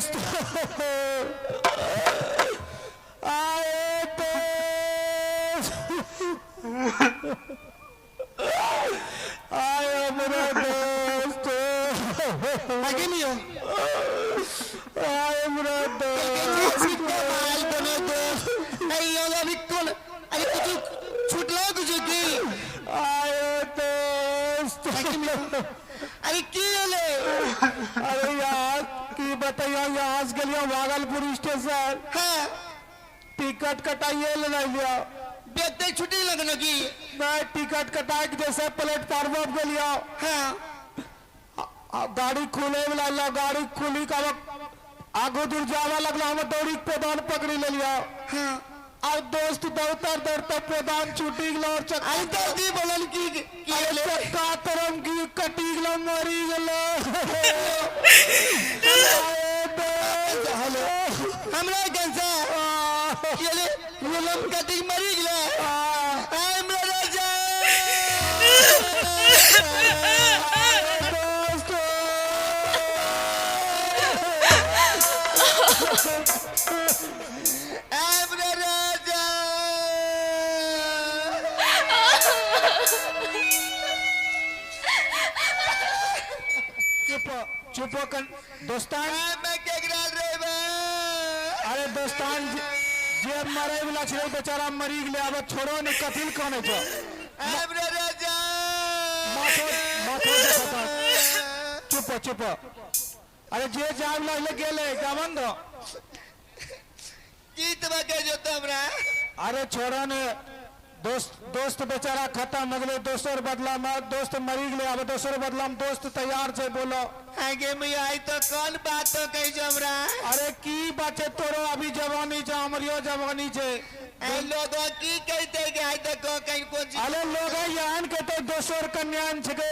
दोस्त आए दोस्त आए मेरा दोस्त आगे नहीं हो आए मेरा दोस्त बने दोस्त नहीं होगा भी कौन अरे कुछ छुटला कुछ की आए दोस्त अरे की ले अरे यार की बताइए यहाँ से गलिया भागलपुर स्टेशन हाँ टिकट कटाइए ले लिया बेटे छुट्टी लगने की मैं टिकट कटा के जैसे प्लेटफॉर्म पर गलिया हाँ गाड़ी खुले वाला गाड़ी खुली का आगो दूर जावा लगला हम दौड़ी प्रदान पकड़ी ले लिया हाँ और दोस्त दौड़ता दौड़ता प्रदान छूटी गला और आई तो दी बोलन की ले चक्का तरम की कटी गला मरी गला हमरा कैसा ये ले बोलन कटी मरी गला हमरा राजा हमरा राजा चुप चुप कर दोस्तान मैं केकरा रे बे अरे दोस्तान जे मरे वाला छे बेचारा मरी गले अब छोड़ो ने कथिल कहने छ हमरा राजा माथो माथो देखता चुप चुप अरे जे जाम ले गेले कामन दो की तबा के जो हमरा अरे छोड़ो ने दोस्त बेचारा खत्म हो गए दोसर बदला में दोस्त मरी गए अब दोसर बदला में दोस्त तैयार छे बोलो आगे में आई तो कौन बात तो कही जो हमरा अरे की बात है तोरो अभी जवानी छे हमरियो जवानी छे ए लोगों की कहते कि आई तो को कहीं को अरे लोग यान कहते दोसर कन्यान छे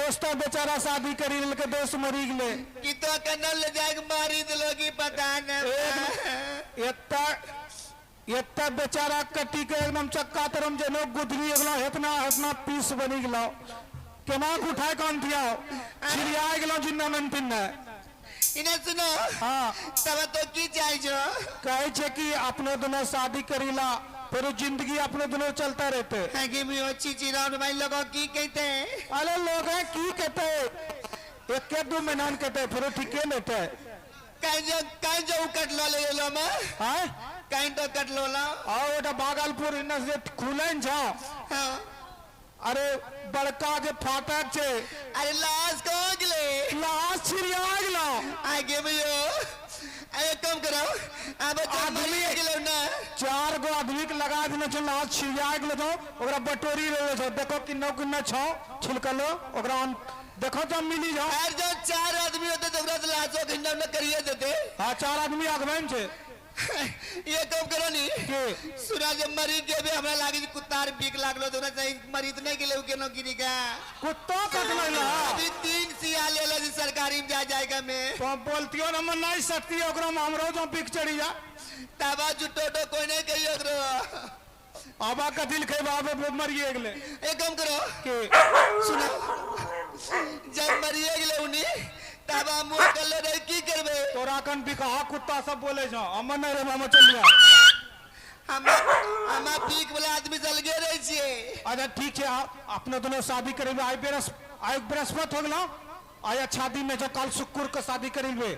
दोस्त बेचारा शादी करी के दोस्त मरी गए कि तो कन्नल ले जाके मारी दिलो की पता न इतना बेचारा कटी के एकदम चक्का तरम जे लोग गुदरी गलो इतना इतना पीस बनी गलो केना उठाए कान दिया छिड़िया गलो जिन्ना मन पिन इने सुनो हां तब तो की चाहि जो कहे छे कि अपने दोनों शादी करीला फिर जिंदगी अपने दोनों चलता रहते आगे में अच्छी चीज और भाई लोगों की कहते अरे लोग हैं की कहते एक के दो महीना कहते फिर ठीक है लेते कहीं जो कट लो ले लो मैं हां कहीं तो कट लो ला आओ बेटा भागलपुर इन्ना से खुलेन छ हां अरे बड़का जे फाटक छे अरे लाश को गले लाश छिड़िया गलो आगे में यो अरे कम करो अब आदमी गलो ना 4 गो आदमी के लगा देने छ लाश छिड़िया गलो तो ओकरा बटोरी लेले छ देखो किन्नो छ छिलकलो ओकरा देखो जब मिली जाओ यार जो 4 आदमी होते तो ओकरा लाशो खंडा में करिए देते हां 4 आदमी आगमन छे ये कम करो नी के सुना जब मरी के भी हमरा लागे कुत्तार बीक लागलो तो ना सही मरीत नहीं के लिए केनो गिरी का कुत्ता कटला अभी 3 सिया ले लो सरकारी में जा जाएगा मैं तो बोलतियो न मन नहीं सकती ओकरा में हमरो जो पिक चढ़ी जा तबा जुटो तो कोई नहीं कही ओकरो आबा का दिल के बाबे मरिए गेले एक काम करो के सुनो जब मरिए गेले उनी तबा मुंह कर ले रे की करबे तोरा कन भी कहा कुत्ता सब बोले छ हमन नहीं रे मामा चल लिया हम पीक वाला आदमी चल गए रहे छिए अच्छा ठीक है अपने दोनों शादी करेबे आई बृहस्पति हो गेलो आय शादी में जो कल शुक्र के शादी करेबे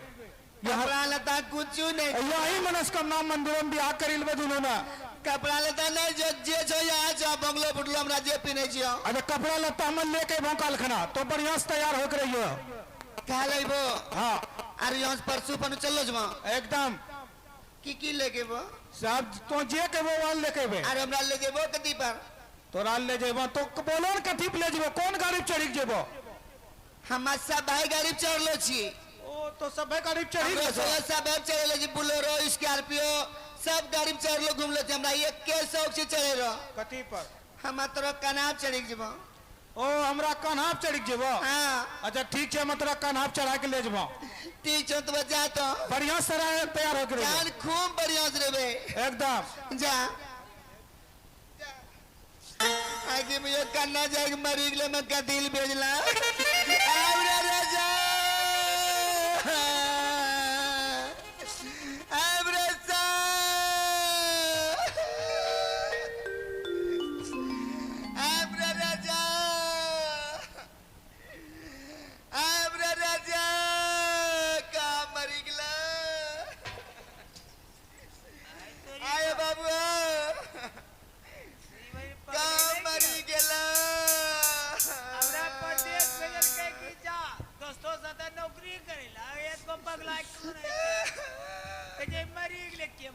कपड़ा लता कुछ नहीं यही मनस्कामना मंदिर में बियाह करेबे दोनों ना कपड़ा लता नहीं जो जे छो यहाँ जो बंगलो फुटलो हमरा जे पिने छियो अरे कपड़ा लत्ता हम लेके भौकाल खना तो बढ़िया से तैयार होकर रहियो कह लेबो हां अरे यहाँ परसों पन चलो जमा एकदम की लेके वो सब तो जे के वो लेके बे अरे हमरा ले जेबो कति पर तोरा ले जेबो तो बोलो न कथि पे ले जेबो कौन गाड़ी पे चढ़ी जेबो हम सब भाई गाड़ी पे चढ़लो छी ओ तो सब गाड़ी पे चढ़ी हम सब चढ़ले जी बोलेरो स्कॉर्पियो सब गाड़ी पे चढ़लो घूमलो छी हमरा एक के शौक से चढ़े रो कथि पर हम तोरा कनाब चढ़ी जेबो ओ हमरा कन्हाप चढ़ी जेबो हां अच्छा ठीक है मैं तोरा कन्हाप चढ़ा के ले जेबो ठीक छ तो जा तो बढ़िया से तैयार होकर जान खूब बढ़िया से रहबे एकदम जा आगे में ये करना जाएगा मरी गले में का दिल भेजला आवरा राजा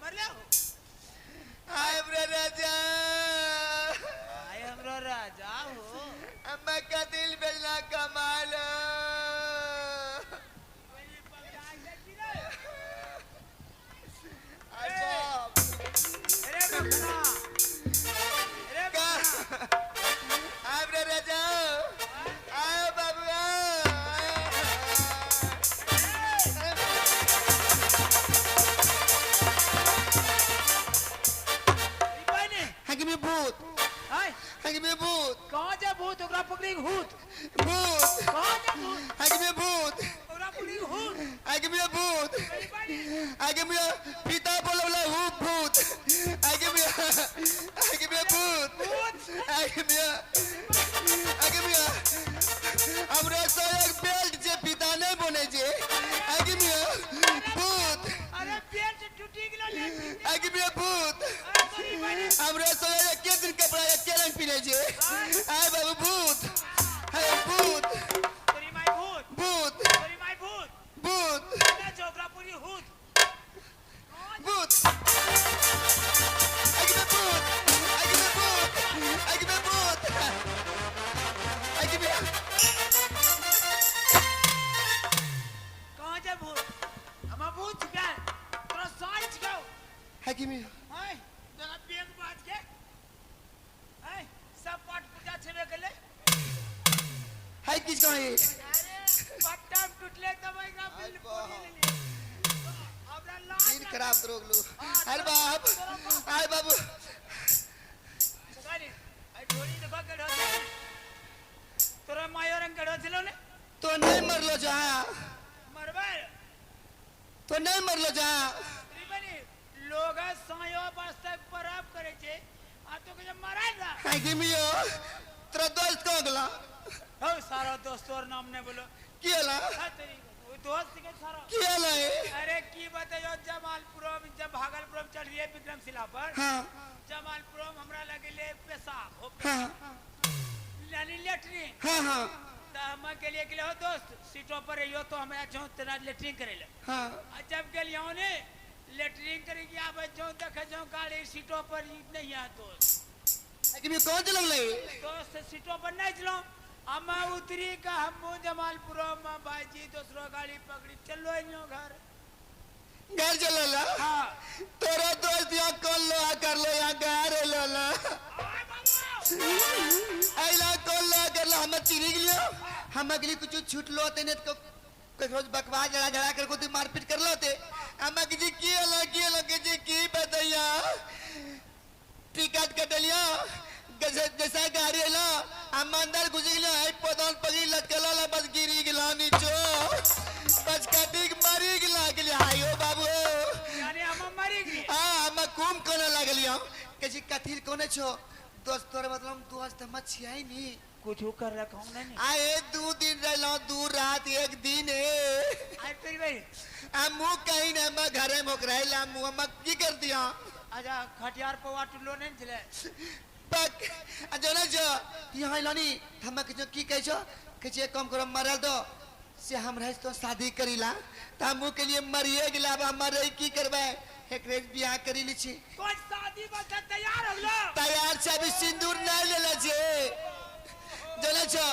मर ले हो आए ब्रे राजा आए हमरो राजा हो अम्मा का दिल बेलना कमाल आए बाप अरे बकरा अरे का बकरा आए ब्रे राजा आए बाबू बने हगी में भूत हाय हगी में भूत कहां जा भूत ओकरा पकड़ी भूत भूत कहां जा भूत हगी में भूत ओकरा पकड़ी भूत आगे में भूत आगे में पिता बोलवला हूँ भूत आगे में भूत आगे में हमरा सो एक बेल्ट जे पिता नहीं बने जे आगे में भूत अरे पेट से टूटी गेलो ले आगे में भूत तोरी बने हमरा सो एक के दिन कपड़ा एक के रंग पहने जे आए बाबू भूत है भूत तोरी माई भूत भूत तोरी माई भूत भूत ना जोगरा पूरी भूत भूत आगे में भूत आगे में भूत आगे में भूत आगे में कहां जा भूत हम भूत छुपा तोरा साल छुपाओ आगे में हाय जरा बेग बाज के हाय सब पाठ पूजा छेबे केले हाय किस का है अरे पट्टा टूटले तब एकरा बिल पूरी ले ली हमरा लाज दिन खराब करोग लो अरे बाप आए बाबू सगारी आई ढोली देखो के ढोल तोरा मायो रंग के ढोल ने तो नहीं मरलो जा मरबर तो नहीं मरलो जा त्रिबनी लोग सायो वास्ते परब करे छे आ तो के मराय ना आगे में यो तेरा दोस्त को गला हो सारा दोस्त और नाम ने बोलो कियाला हा तेरी वो दोस्त के सारा कियाला है अरे की बतायो जमालपुरम जब भागलपुरम चढ़ रही है विक्रमशिला पर हाँ जमालपुरम हमरा लगे ले पेशाब हो हाँ यानी लेटरिन हाँ हाँ त हम के लिए गेले हो दोस्त सीटों पर रहियो तो हम जो तेरा लेटरिन करे ले हाँ आ जब गेलियो ने लेटरिन करे कि आबे जो देखे जो गाड़ी सीटों पर नहीं है दोस्त आगे में कौन चल ले दोस्त सीटों पर नहीं चलो हम उतरी का हम जमालपुरम भाईजी दूसरो गाड़ी पकड़ी चलो इनो घर घर चलला हाँ तेरा दोस्त यहाँ कॉल लो कर लो यहाँ घर लो आइला कॉल लो कर लो हम चिरी गलियो हम अगली कुछ छूट लो ते नेट को रोज बकवास जड़ा जड़ा कर को ती मारपीट कर लो ते हम अगली की जी की बताया टिकट कटलियो जैसा गाड़ी लो हम अंदर घुस गलियो आई पदल पगी लटकला ला बस गिरी गला नीचो बस कटिक मरी गला गलियो आयो बाबू यानी हम मरी गई हाँ हम कुम कोने लागलियो किसी कथिल कोने छो दोस्त तोरे मतलब दोस्त हम छियाई नी कुछ कर रखा हूं नहीं आए 2 दिन रहलो 2 रात 1 दिन है आई तेरी भाई हम मुंह कहीं ना हम घरे मोक रहला मुंह हम की कर दिया आजा खटियार पर वाटुलो नहीं चले पक अजोना जो यहाँ लानी हम के जो की कहै छो कि जे कम करो मरल दो से हम रह तो शादी करीला त हम के लिए मरिए गेला अब हम रही की करबे एकरे बियाह करी ली छी कोई शादी बता तैयार हो लो तैयार से अभी सिंदूर नहीं लेला छे जने छो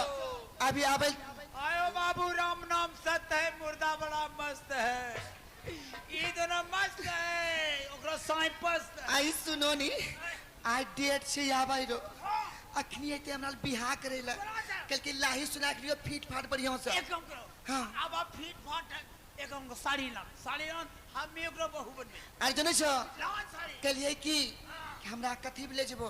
अभी आबे आयो बाबू राम नाम सत्य है मुर्दा बड़ा मस्त है ये दोनों मस्त है ओकरा साई पस्त है आई सुनो नी आई डेट से आबै रो अखनी एते हमरा बियाह करेला कल के लाही सुना के लियो फीट फाट बढ़िया से एक काम करो हाँ। अब आप फीट फाट एक हम साड़ी लान हम एकरो बहू बनबे अरे जने छो लान साड़ी कलिए की हमरा कथी ले जेबो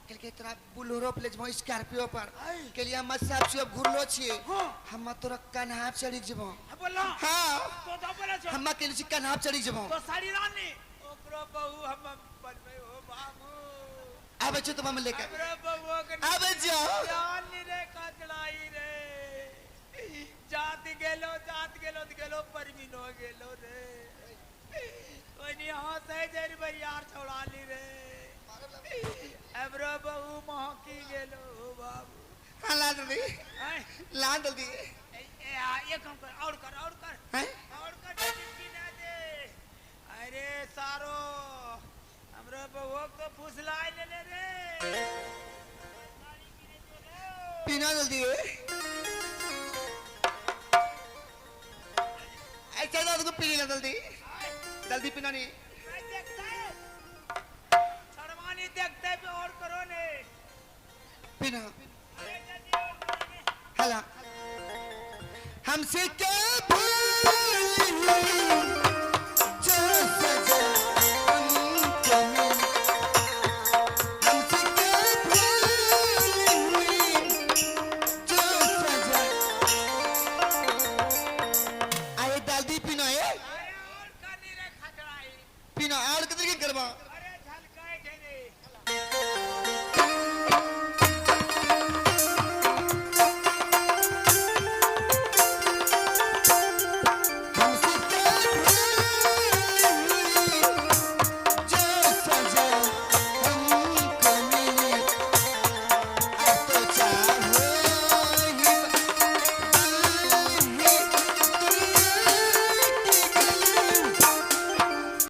कल के तोरा बुलोरो पे ले जेबो स्कॉर्पियो पर कलिए हम सब से घुरलो छी हाँ। हम तोरा कन्हा चढ़ी जेबो बोलो हां तो बोला छो हम के लिए कन्हा चढ़ी जेबो तो साड़ी लान नी ओकरो बहू हम बनबे हो बाबू आबे छ तुम लेके हमरा बहू के आबे जाओ जान नी रे कचलाई रे जात गेलो परमीनो गेलो रे ओनी हां से जरी बरियार छोड़ा ली रे हमरा बहू महकी गेलो बाबू ला जल्दी हैं ला जल्दी ये काम कर और कर हैं और कर टिप्पी ना दे अरे सारो पीना जल्दी है ऐसा ना तो पी लेना जल्दी जल्दी पीना नहीं छड़वानी देखते पे और करो ने पीना अरे जल्दी और करो ने हला हमसे क्या भूल